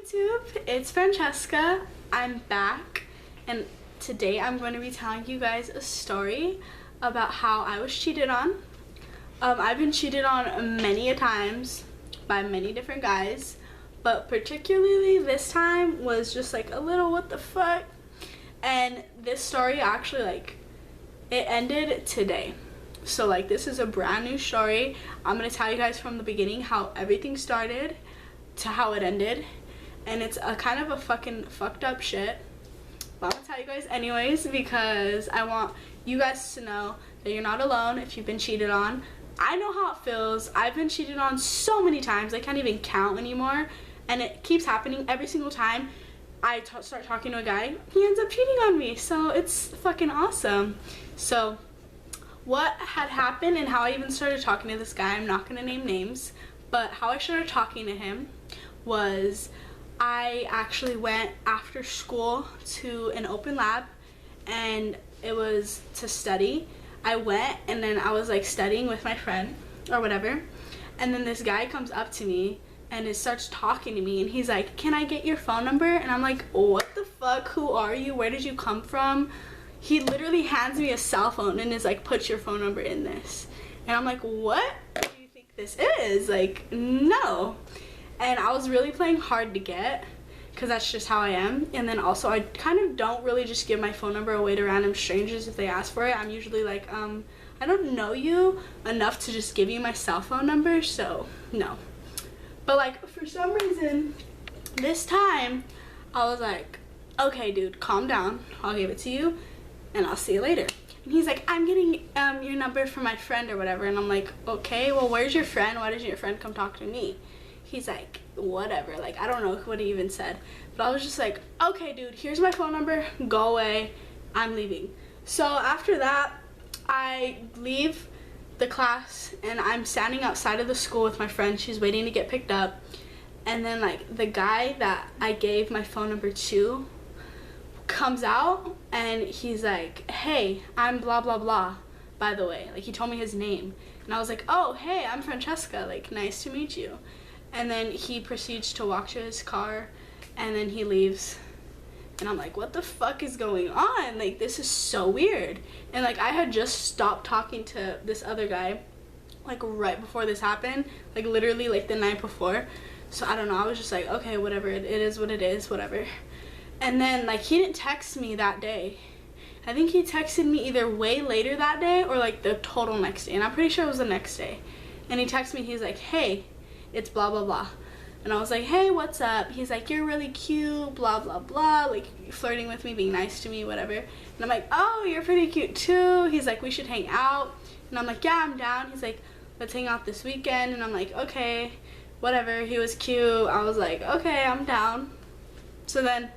YouTube, it's Francesca. I'm back, and today I'm going to be telling you guys a story about how I was cheated on. I've been cheated on many a times by many different guys, but particularly this time was just like a little what the fuck. And this story actually, like, it ended today. So like, this is a brand new story. I'm gonna tell you guys from the beginning how everything started to how it ended, and it's a kind of a fucking fucked up shit, but I'm gonna tell you guys anyways because I want you guys to know that you're not alone if you've been cheated on. I know how it feels. I've been cheated on so many times I can't even count anymore, and it keeps happening every single time I start talking to a guy. He ends up cheating on me, so it's fucking awesome. So what had happened and how I even started talking to this guy, I'm not gonna name names, but how I started talking to him was I actually went after school to an open lab, and it was to study. I went, and then I was like studying with my friend or whatever, and then this guy comes up to me and it starts talking to me, and he's like, "Can I get your phone number?" And I'm like, "What the fuck? Who are you? Where did you come from?" He literally hands me a cell phone and is like, "Put your phone number in this." And I'm like, "What do you think this is?" Like, no. And I was really playing hard to get because that's just how I am. And then also I kind of don't really just give my phone number away to random strangers if they ask for it. I'm usually like, I don't know you enough to just give you my cell phone number, so no. But like, for some reason this time I was like, "Okay dude, calm down, I'll give it to you and I'll see you later." And he's like, "I'm getting your number from my friend or whatever." And I'm like, "Okay, well, where's your friend? Why doesn't your friend come talk to me?" He's like, "Whatever." Like, I don't know what he even said, but I was just like, "Okay dude, here's my phone number, go away, I'm leaving." So after that, I leave the class and I'm standing outside of the school with my friend. She's waiting to get picked up, and then like the guy that I gave my phone number to comes out and he's like, "Hey, I'm blah blah blah, by the way." Like, he told me his name, and I was like, "Oh, hey, I'm Francesca, like, nice to meet you." And then he proceeds to walk to his car, and then he leaves, and I'm like, what the fuck is going on? Like, this is so weird. And like, I had just stopped talking to this other guy like right before this happened, like literally like the night before. So I don't know, I was just like, okay, whatever, it is what it is, whatever. And then like, he didn't text me that day. I think he texted me either way later that day or like the total next day, and I'm pretty sure it was the next day. And he texted me, he's like, "Hey, it's blah blah blah." And I was like, "Hey, what's up?" He's like, "You're really cute, blah blah blah," like flirting with me, being nice to me, whatever. And I'm like, "Oh, you're pretty cute too." He's like, "We should hang out." And I'm like, "Yeah, I'm down." He's like, "Let's hang out this weekend." And I'm like, "Okay, whatever." He was cute. I was like, "Okay, I'm down." So then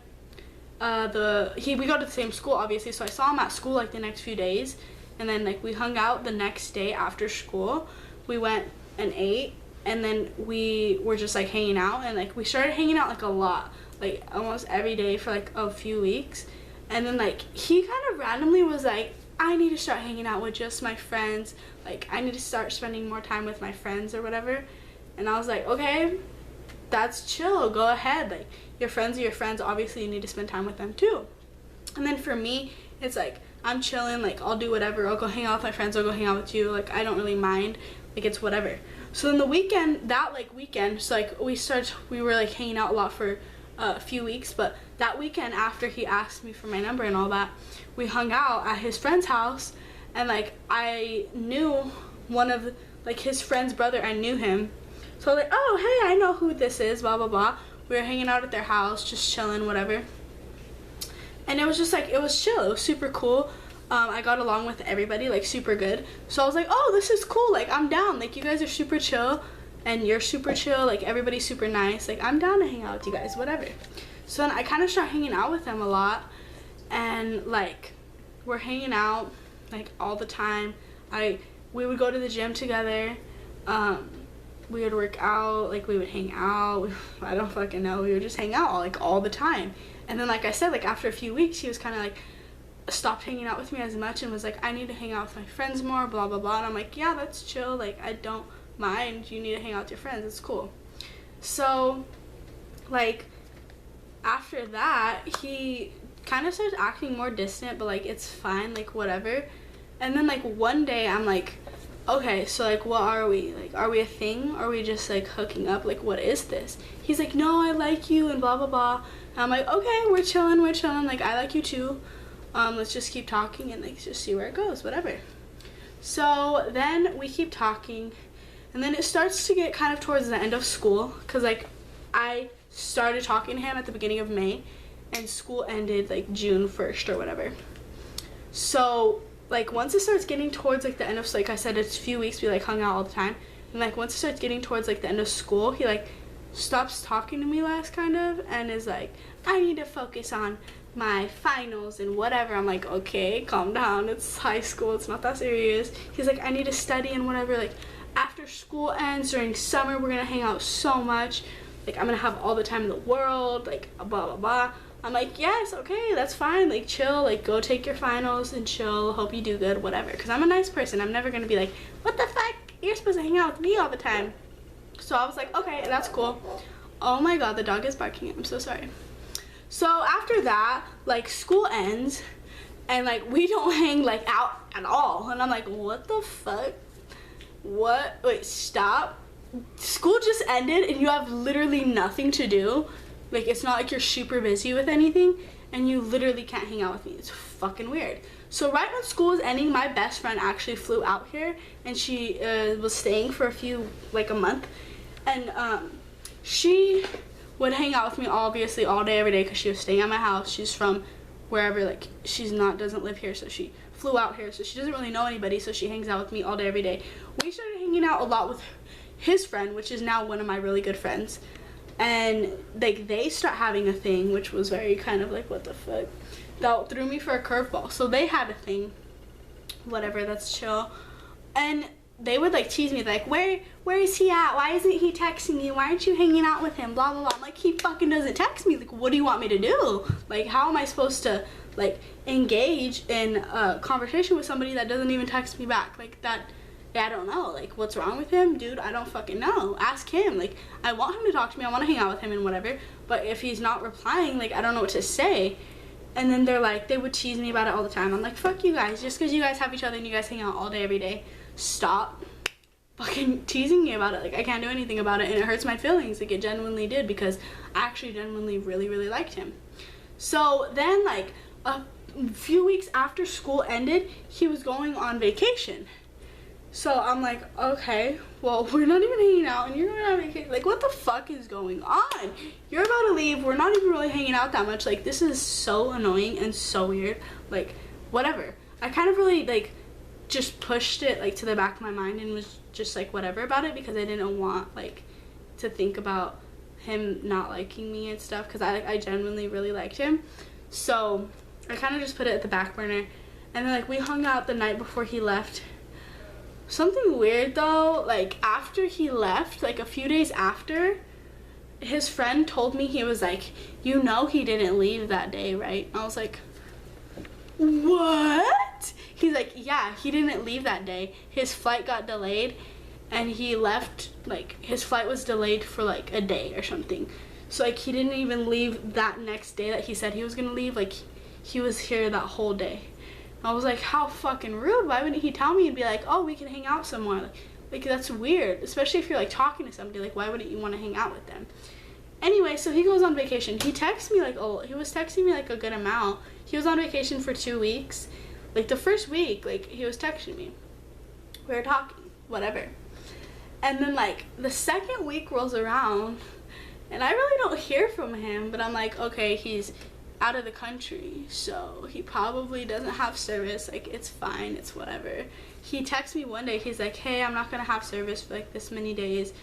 we go to the same school, obviously, so I saw him at school like the next few days, and then like we hung out the next day after school. We went and ate, and then we were just like hanging out, and like we started hanging out like a lot, like almost every day for like a few weeks. And then like, he kind of randomly was like, "I need to start hanging out with just my friends, like I need to start spending more time with my friends or whatever." And I was like, "Okay, that's chill, go ahead, like your friends are your friends, obviously you need to spend time with them too." And then for me, it's like, I'm chilling, like I'll do whatever, I'll go hang out with my friends, I'll go hang out with you, like I don't really mind, like it's whatever. So then the weekend, that like weekend, so like we were like hanging out a lot for a few weeks, but that weekend after he asked me for my number and all that, we hung out at his friend's house, and like I knew one of like his friend's brother, I knew him. So like, "Oh, hey, I know who this is, blah blah blah." We were hanging out at their house, just chilling, whatever. And it was just like, it was chill, it was super cool. I got along with everybody like super good. So I was like, "Oh, this is cool, like I'm down, like you guys are super chill and you're super chill, like everybody's super nice, like I'm down to hang out with you guys, whatever." So then I kind of start hanging out with them a lot, and like we're hanging out like all the time. We would go to the gym together, we would work out, like we would hang out. I don't fucking know, we would just hang out like all the time. And then like I said, like after a few weeks, he was kind of like stopped hanging out with me as much and was like, "I need to hang out with my friends more, blah blah blah." And I'm like, "Yeah, that's chill, like I don't mind, you need to hang out with your friends, it's cool." So like after that, he kind of starts acting more distant, but like it's fine, like whatever. And then like one day I'm like, okay, so like what are we? Like, are we a thing? Are we just like hooking up? Like, what is this? He's like, no, I like you and blah blah blah. And I'm like, okay, we're chilling, like I like you too. Let's just keep talking and like just see where it goes, whatever. So then we keep talking, and then it starts to get kind of towards the end of school, because like I started talking to him at the beginning of May and school ended like June 1st or whatever. So like once it starts getting towards like the end of, like I said, it's a few weeks, we like hung out all the time, and like once it starts getting towards like the end of school, he like stops talking to me less kind of, and is like, I need to focus on my finals and whatever. I'm like, okay, calm down, it's high school, it's not that serious. He's like, I need to study and whatever, like after school ends during summer we're gonna hang out so much, like I'm gonna have all the time in the world, like blah blah blah. I'm like, yes, okay, that's fine, like chill, like go take your finals and chill, hope you do good, whatever, because I'm a nice person. I'm never gonna be like, what the fuck, you're supposed to hang out with me all the time. So I was like, okay, that's cool. Oh my god, the dog is barking, I'm so sorry. So after that, like school ends and like we don't hang like out at all, and I'm like, what the fuck, what, wait, stop, school just ended and you have literally nothing to do. Like, it's not like you're super busy with anything and you literally can't hang out with me. It's fucking weird. So right when school was ending, my best friend actually flew out here, and she was staying for a month, and she would hang out with me obviously all day every day because she was staying at my house. She's from wherever, like doesn't live here, so she flew out here, so she doesn't really know anybody, so she hangs out with me all day every day. We started hanging out a lot with his friend, which is now one of my really good friends. And like they start having a thing, which was very kind of like, what the fuck, that threw me for a curveball. So they had a thing, whatever, that's chill, and they would like tease me like, where is he at, why isn't he texting you, why aren't you hanging out with him, blah blah blah. I'm like, he fucking doesn't text me, like what do you want me to do? Like how am I supposed to like engage in a conversation with somebody that doesn't even text me back? Like that, I don't know, like what's wrong with him, dude? I don't fucking know. Ask him. Like I want him to talk to me, I want to hang out with him and whatever, but if he's not replying, like I don't know what to say. And then they're like, they would tease me about it all the time. I'm like, fuck you guys, just because you guys have each other and you guys hang out all day every day, stop fucking teasing me about it. Like I can't do anything about it, and it hurts my feelings. Like it genuinely did, because I actually genuinely really liked him. So then like a few weeks after school ended, he was going on vacation. So I'm like, okay, well, we're not even hanging out and you're going on vacation. Like, what the fuck is going on? You're about to leave. We're not even really hanging out that much. Like, this is so annoying and so weird. Like, whatever. I kind of really, like, just pushed it, like, to the back of my mind and was just, like, whatever about it, because I didn't want, like, to think about him not liking me and stuff, because I genuinely really liked him. So I kind of just put it at the back burner. And then, like, we hung out the night before he left. Something weird though, like after he left, like a few days after, his friend told me, he was like, you know he didn't leave that day, right? I was like, what? He's like, yeah, he didn't leave that day. His flight got delayed and he left, like his flight was delayed for like a day or something. So like he didn't even leave that next day that he said he was gonna leave. Like he was here that whole day. I was like, how fucking rude. Why wouldn't he tell me and be like, oh, we can hang out some more? Like that's weird, especially if you're like talking to somebody. Like why wouldn't you want to hang out with them? Anyway, so he goes on vacation. He texts me like, oh, he was texting me like a good amount. He was on vacation for 2 weeks. Like the first week, like he was texting me, we were talking, whatever. And then like the second week rolls around and I really don't hear from him, but I'm like, okay, he's out of the country, so he probably doesn't have service. Like it's fine, it's whatever. He texted me one day, he's like, hey, I'm not gonna have service for like this many days.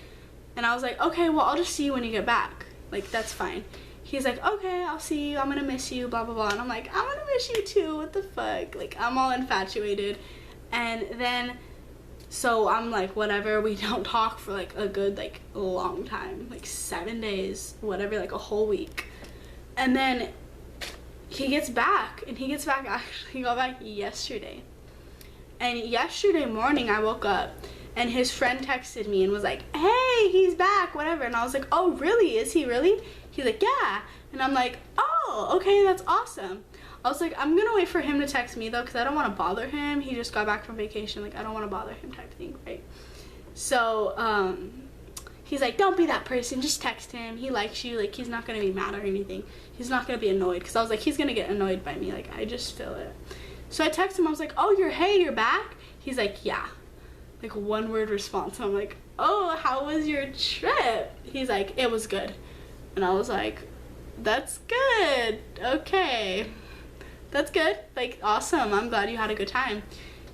And I was like, okay, well, I'll just see you when you get back. Like that's fine. He's like, okay, I'll see you, I'm gonna miss you, blah blah blah. And I'm like, I'm gonna miss you too, what the fuck? Like I'm all infatuated. And then so I'm like, whatever, we don't talk for like a good like long time, like 7 days, whatever, like a whole week. And then he gets back, and he got back yesterday. And yesterday morning I woke up and his friend texted me and was like, hey, he's back, whatever. And I was like, oh, really? Is he really? He's like, yeah. And I'm like, oh, okay, that's awesome. I was like, I'm gonna wait for him to text me though, because I don't want to bother him. He just got back from vacation. Like, I don't want to bother him type thing, right? So he's like, don't be that person, just text him. He likes you. Like, he's not gonna be mad or anything. He's not gonna be annoyed, because I was like, he's gonna get annoyed by me. Like, I just feel it. So I text him. I was like, oh, you're back? He's like, yeah. Like, one word response. I'm like, oh, how was your trip? He's like, it was good. And I was like, that's good. Okay, that's good. Like, awesome. I'm glad you had a good time.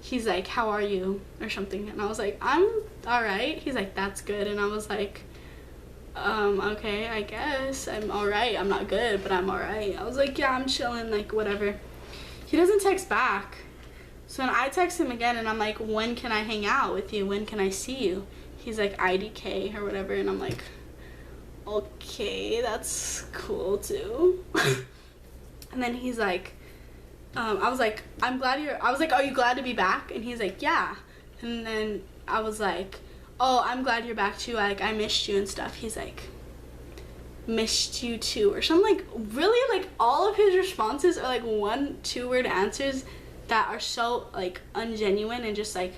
He's like, how are you, or something. And I was like, I'm all right. He's like, that's good. And I was like, okay, I guess I'm all right. I'm not good, but I'm all right. I was like, yeah, I'm chilling, like, whatever. He doesn't text back. So then I text him again, and I'm like, when can I hang out with you? When can I see you? He's like, IDK or whatever. And I'm like, okay, that's cool too. And then he's like, I was like, I was like, are you glad to be back? And he's like, yeah. And then I was like, oh, I'm glad you're back too. Like, I missed you and stuff. He's like, missed you too, or something. Like, really, like, all of his responses are like 1-2 word answers that are so like ungenuine and just like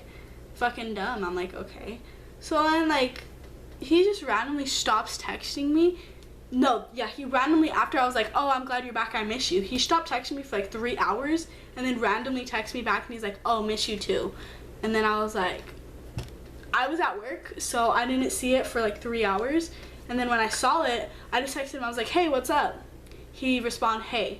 fucking dumb. I'm like, okay. So then, like, he just randomly stops texting me. No, yeah, he randomly, after I was like, oh, I'm glad you're back, I miss you, he stopped texting me for like 3 hours, and then randomly texts me back, and he's like, oh, miss you too. And then I was like, I was at work, so I didn't see it for like 3 hours. And then when I saw it, I just texted him. I was like, hey, what's up? He responded, hey.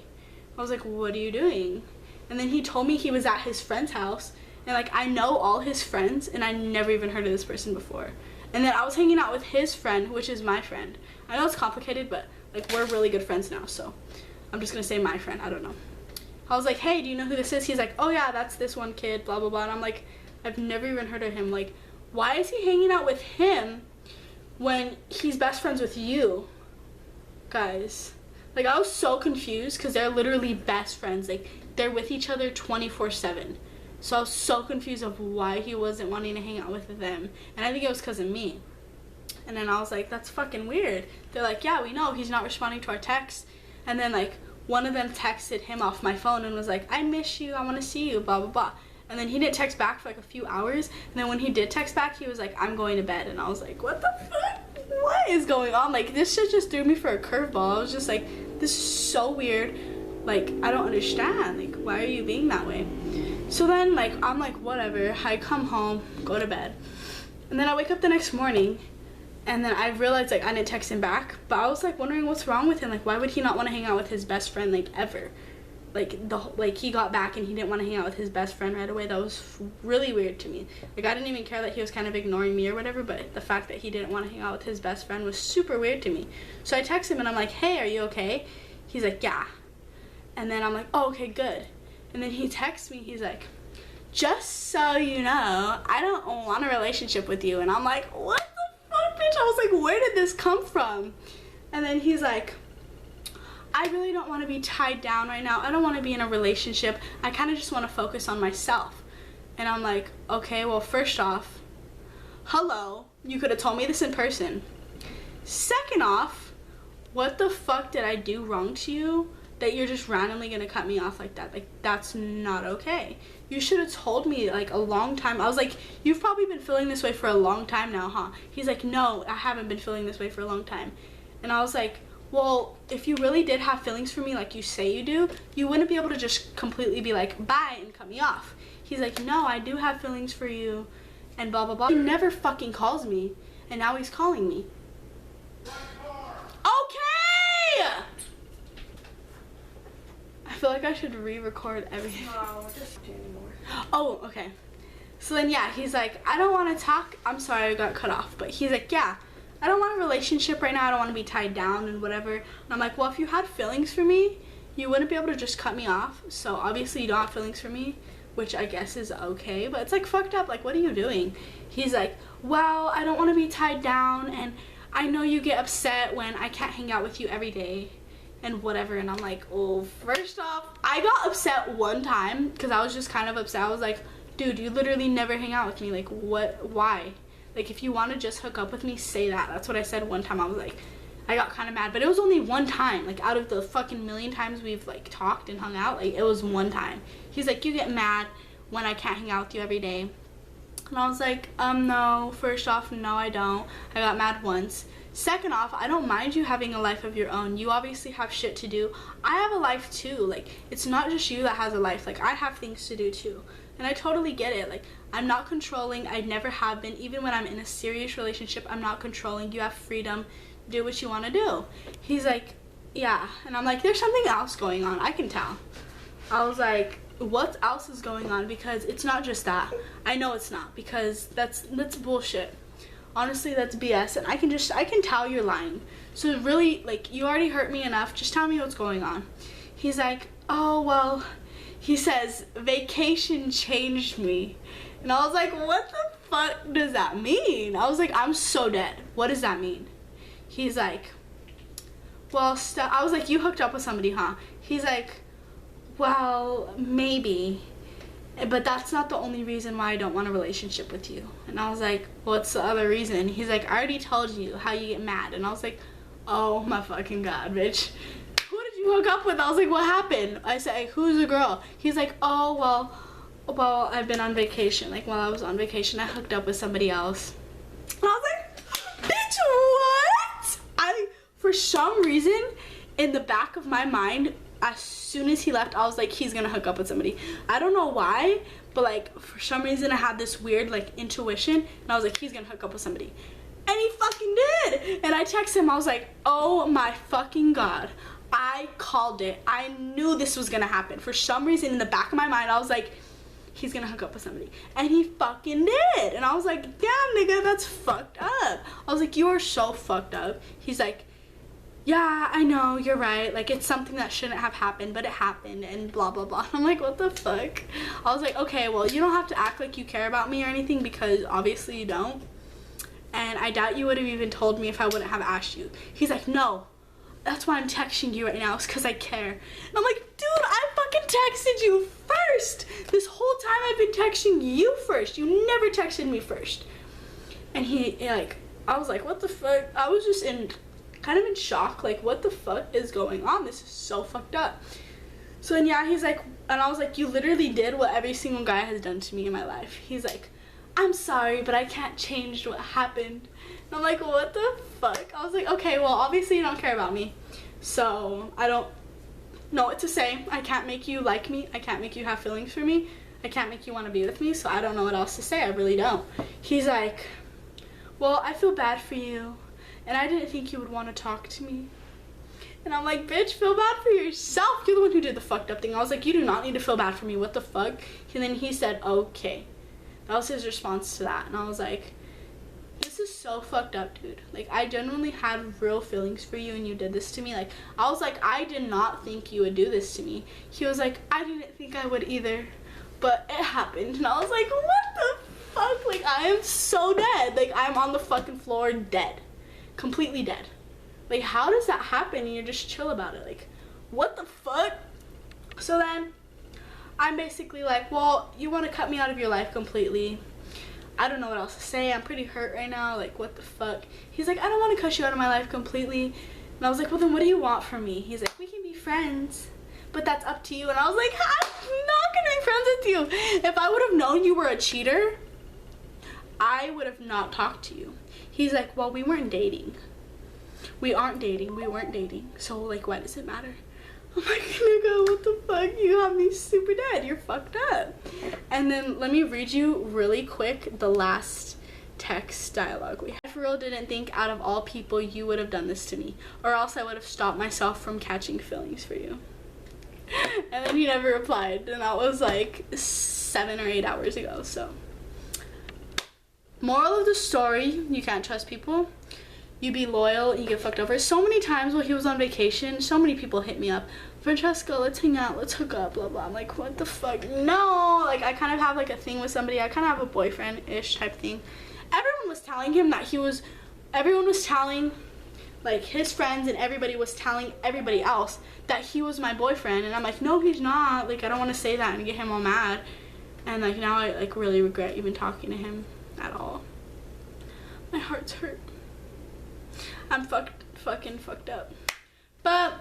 I was like, what are you doing? And then he told me he was at his friend's house, and like, I know all his friends, and I never even heard of this person before. And then I was hanging out with his friend, which is my friend. I know it's complicated, but like, we're really good friends now, so I'm just gonna say my friend. I don't know. I was like, hey, do you know who this is? He's like, oh yeah, that's this one kid, blah blah blah. And I'm like, I've never even heard of him. Like, why is he hanging out with him when he's best friends with you guys? Like, I was so confused, because they're literally best friends. Like, they're with each other 24/7. So I was so confused of why he wasn't wanting to hang out with them. And I think it was because of me. And then I was like, that's fucking weird. They're like, yeah, we know, he's not responding to our texts. And then like, one of them texted him off my phone and was like, I miss you, I want to see you, blah blah blah. And then he didn't text back for like a few hours. And then when he did text back, he was like, I'm going to bed. And I was like, what the fuck? What is going on? Like, this shit just threw me for a curveball. I was just like, this is so weird. Like, I don't understand. Like, why are you being that way? So then, like, I'm like, whatever. I come home, go to bed. And then I wake up the next morning, and then I realized, like, I didn't text him back. But I was, like, wondering what's wrong with him. Like, why would he not want to hang out with his best friend, like, ever? Like, he got back and he didn't want to hang out with his best friend right away. That was really weird to me. Like, I didn't even care that he was kind of ignoring me or whatever, but the fact that he didn't want to hang out with his best friend was super weird to me. So I text him, and I'm like, hey, are you okay? He's like, yeah. And then I'm like, oh, okay, good. And then he texts me, he's like, just so you know, I don't want a relationship with you. And I'm like, what the fuck, bitch? I was like, where did this come from? And then he's like, I really don't want to be tied down right now. I don't want to be in a relationship. I kind of just want to focus on myself. And I'm like, okay, well, first off, hello, you could have told me this in person. Second off, what the fuck did I do wrong to you that you're just randomly gonna cut me off like that? Like, that's not okay. You should have told me like a long time. I was like, you've probably been feeling this way for a long time now, huh? He's like, no, I haven't been feeling this way for a long time. And I was like, well, if you really did have feelings for me like you say you do, you wouldn't be able to just completely be like, bye, and cut me off. He's like, no, I do have feelings for you, and blah blah blah. He never fucking calls me, and now he's calling me. Okay! I feel like I should re-record everything. No, just do anymore. Oh, okay. So then, yeah, he's like, I don't want to talk. I'm sorry I got cut off. But he's like, yeah, I don't want a relationship right now. I don't want to be tied down and whatever. And I'm like, well, if you had feelings for me, you wouldn't be able to just cut me off. So obviously you don't have feelings for me, which I guess is okay. But it's like fucked up. Like, what are you doing? He's like, well, I don't want to be tied down. And I know you get upset when I can't hang out with you every day and whatever. And I'm like, oh, first off, I got upset one time because I was just kind of upset. I was like, dude, you literally never hang out with me. Like, what? Why? Like, if you want to just hook up with me, say that. That's what I said one time. I was like, I got kind of mad, but it was only one time. Like, out of the fucking million times we've, like, talked and hung out, like, it was one time. He's like, you get mad when I can't hang out with you every day. And I was like, no. First off, no, I don't. I got mad once. Second off, I don't mind you having a life of your own. You obviously have shit to do. I have a life too. Like, it's not just you that has a life. Like, I have things to do too. And I totally get it. Like, I'm not controlling. I never have been. Even when I'm in a serious relationship, I'm not controlling. You have freedom. Do what you want to do. He's like, yeah. And I'm like, there's something else going on. I can tell. I was like, what else is going on? Because it's not just that. I know it's not, because that's bullshit. Honestly, that's BS, and I can tell you're lying. So really, like, you already hurt me enough. Just tell me what's going on. He's like, oh, well, he says, vacation changed me. And I was like, what the fuck does that mean? I was like, I'm so dead. What does that mean? He's like, well, I was like, you hooked up with somebody, huh? He's like, well, maybe. But that's not the only reason why I don't want a relationship with you. And I was like, what's the other reason? He's like, I already told you how you get mad. And I was like, oh my fucking god, bitch. Who did you hook up with? I was like, what happened? I said, who's the girl? He's like, oh, well, I've been on vacation. Like, while I was on vacation, I hooked up with somebody else. And I was like, bitch, what? For some reason, in the back of my mind, as soon as he left, I was like, he's gonna hook up with somebody. I don't know why, but like, for some reason I had this weird like intuition, and I was like, he's gonna hook up with somebody. And he fucking did. And I texted him, I was like, oh my fucking god, I called it. I knew this was gonna happen. For some reason, in the back of my mind, I was like, he's gonna hook up with somebody. And he fucking did. And I was like, damn, nigga, that's fucked up. I was like, you are so fucked up. He's like, yeah, I know, you're right. Like, it's something that shouldn't have happened, but it happened, and blah, blah, blah. I'm like, what the fuck? I was like, okay, well, you don't have to act like you care about me or anything, because obviously you don't. And I doubt you would have even told me if I wouldn't have asked you. He's like, no, that's why I'm texting you right now. It's because I care. And I'm like, dude, I fucking texted you first. This whole time I've been texting you first. You never texted me first. And I was like, what the fuck? I was just kind of in shock, like, what the fuck is going on? This is so fucked up. So then, yeah, he's like, and I was like, you literally did what every single guy has done to me in my life. He's like, I'm sorry, but I can't change what happened. And I'm like, what the fuck? I was like, okay, well, obviously you don't care about me, so I don't know what to say. I can't make you like me. I can't make you have feelings for me. I can't make you want to be with me, so I don't know what else to say. I really don't. He's like, well, I feel bad for you, and I didn't think you would want to talk to me. And I'm like, bitch, feel bad for yourself. You're the one who did the fucked up thing. I was like, you do not need to feel bad for me. What the fuck? And then he said, okay. That was his response to that. And I was like, this is so fucked up, dude. Like, I genuinely had real feelings for you, and you did this to me. Like, I was like, I did not think you would do this to me. He was like, I didn't think I would either, but it happened. And I was like, what the fuck? Like, I am so dead. Like, I'm on the fucking floor dead. Completely dead. Like, how does that happen and you're just chill about it? Like, what the fuck? So then, I'm basically like, well, you want to cut me out of your life completely. I don't know what else to say. I'm pretty hurt right now. Like, what the fuck? He's like, I don't want to cut you out of my life completely. And I was like, well, then what do you want from me? He's like, we can be friends, but that's up to you. And I was like, I'm not going to be friends with you. If I would have known you were a cheater, I would have not talked to you. He's like, well, we weren't dating. We aren't dating. We weren't dating. So, like, why does it matter? I'm like, nigga, what the fuck? You got me super dead. You're fucked up. And then let me read you really quick the last text dialogue we had. I for real didn't think out of all people you would have done this to me, or else I would have stopped myself from catching feelings for you. And then he never replied, and that was like 7 or 8 hours ago. So, moral of the story, you can't trust people. You be loyal, you get fucked over. So many times while he was on vacation, so many people hit me up. Francesca, let's hang out, let's hook up, blah, blah. I'm like, what the fuck? No! Like, I kind of have, like, a thing with somebody. I kind of have a boyfriend-ish type thing. Everyone was telling him that everyone was telling, like, his friends, and everybody was telling everybody else that he was my boyfriend. And I'm like, no, he's not. Like, I don't want to say that and get him all mad. And like now I like really regret even talking to him at all. My heart's hurt. I'm fucking fucked up. But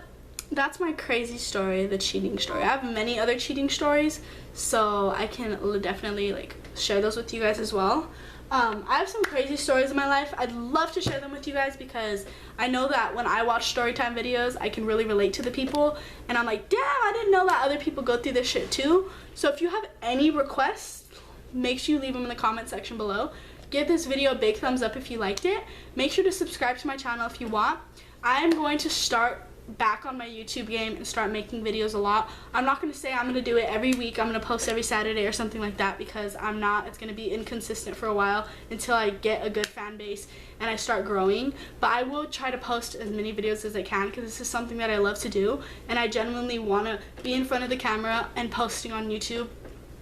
that's my crazy story, the cheating story. I have many other cheating stories, so I can definitely like share those with you guys as well. I have some crazy stories in my life. I'd love to share them with you guys because I know that when I watch Storytime videos, I can really relate to the people, and I'm like, damn, I didn't know that other people go through this shit too. So if you have any requests, make sure you leave them in the comment section below. Give this video a big thumbs up if you liked it. Make sure to subscribe to my channel if you want. I am going to start back on my YouTube game and start making videos a lot. I'm not going to say I'm going to do it every week. I'm going to post every Saturday or something like that because I'm not. It's going to be inconsistent for a while until I get a good fan base and I start growing. But I will try to post as many videos as I can because this is something that I love to do and I genuinely want to be in front of the camera and posting on YouTube.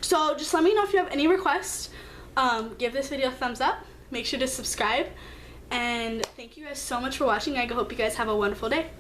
So just let me know if you have any requests. Give this video a thumbs up. Make sure to subscribe. And thank you guys so much for watching. I hope you guys have a wonderful day.